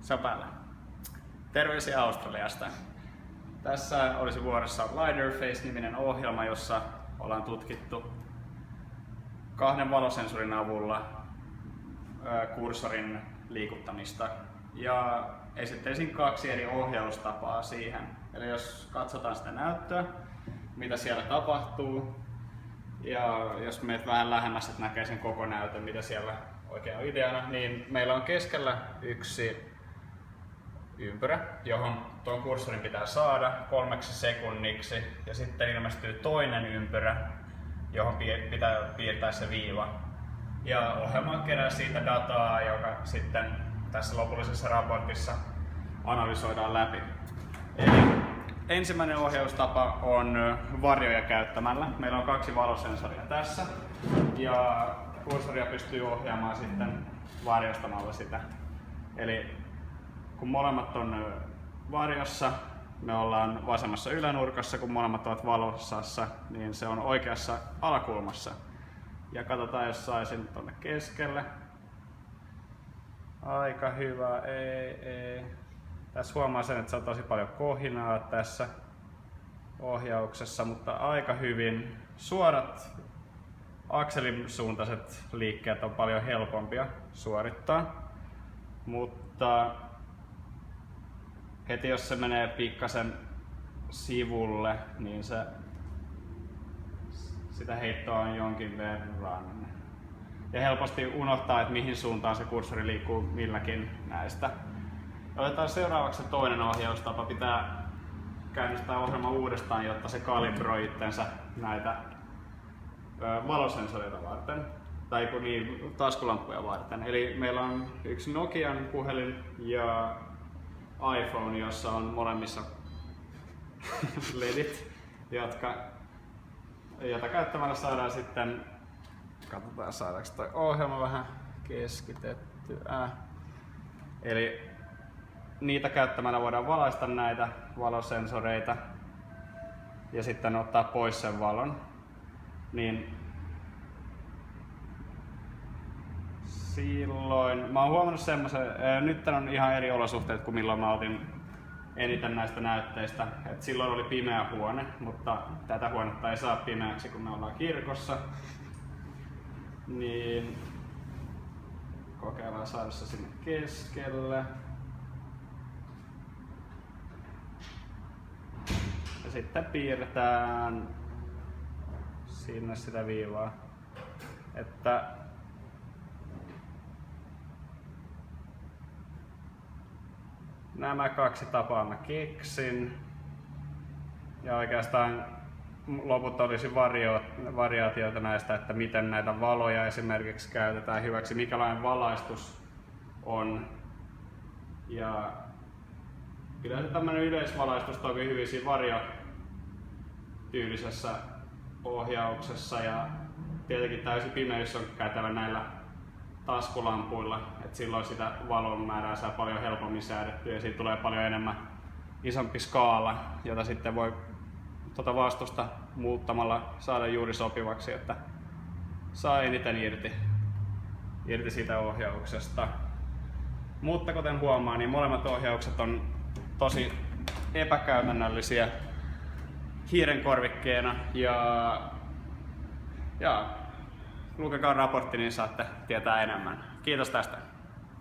Se on päällä. Terveisiä Australiasta. Tässä olisi vuorossa LiDAR-Face-niminen ohjelma, jossa ollaan tutkittu 2 valosensorin avulla kursorin liikuttamista. Ja esittäisin 2 eri ohjaustapaa siihen. Eli jos katsotaan sitä näyttöä, mitä siellä tapahtuu, ja jos menet vähän lähemmäs, että näkee sen koko näytön, mitä siellä oikein on ideana, niin meillä on keskellä yksi ympyrä, johon tuon kursorin pitää saada 3 sekunniksi, ja sitten ilmestyy toinen ympyrä, johon pitää piirtää se viiva. Ja ohjelma kerää siitä dataa, joka sitten tässä lopullisessa raportissa analysoidaan läpi. Eli ensimmäinen ohjaustapa on varjoja käyttämällä. Meillä on 2 valosensoria tässä, ja kursoria pystyy ohjaamaan sitten varjostamalla sitä. Eli kun molemmat on varjossa, me ollaan vasemmassa ylänurkassa, kun molemmat ovat valossassa, niin se on oikeassa alakulmassa. Ja katsotaan, jos saisin tuonne keskelle. Aika hyvä, ei. Tässä huomaa sen, että se on tosi paljon kohinaa tässä ohjauksessa, mutta aika hyvin. Suorat akselin suuntaiset liikkeet on paljon helpompia suorittaa, mutta heti jos se menee pikkasen sivulle, niin sitä heittoa on jonkin verran. Ja helposti unohtaa, että mihin suuntaan se kursori liikkuu milläkin näistä. Otetaan seuraavaksi toinen ohjaustapa. Pitää käynnistää ohjelma uudestaan, jotta se kalibroi itsensä näitä valosensoreita varten. Tai niin, taskulampuja varten. Eli meillä on yksi Nokian puhelin ja iPhone, jossa on molemmissa ledit, jota käyttämällä saadaan sitten, katsotaan saadaanko toi ohjelma vähän keskitettyä. Eli niitä käyttämällä voidaan valaista näitä valosensoreita ja sitten ottaa pois sen valon. Niin silloin, mä oon huomannut semmoisen, nyt on ihan eri olosuhteet kuin milloin mä otin eniten näistä näytteistä. Et silloin oli pimeä huone, mutta tätä huonetta ei saa pimeäksi, kun me ollaan kirkossa. Niin kokeillaan saada se sinne keskelle. Ja sitten piirretään sinne sitä viivaa. Että nämä 2 tapaa mä keksin. Ja oikeastaan loput olisi variaatioita näistä, että miten näitä valoja esimerkiksi käytetään hyväksi, mikälainen valaistus on. Ja kyllä tämmöinen yleisvalaistus toki hyvin siinä variotyylisessä ohjauksessa, ja tietenkin täysin pimeys on käytävä näillä taskulampuilla, että silloin sitä valon määrää saa paljon helpommin säädettyä ja siitä tulee paljon enemmän isompi skaala, jota sitten voi tuota vastusta muuttamalla saada juuri sopivaksi, että saa eniten irti siitä ohjauksesta. Mutta kuten huomaa, niin molemmat ohjaukset on tosi epäkäytännöllisiä hiirenkorvikkeena, ja lukekaa raportti, niin saatte tietää enemmän. Kiitos tästä.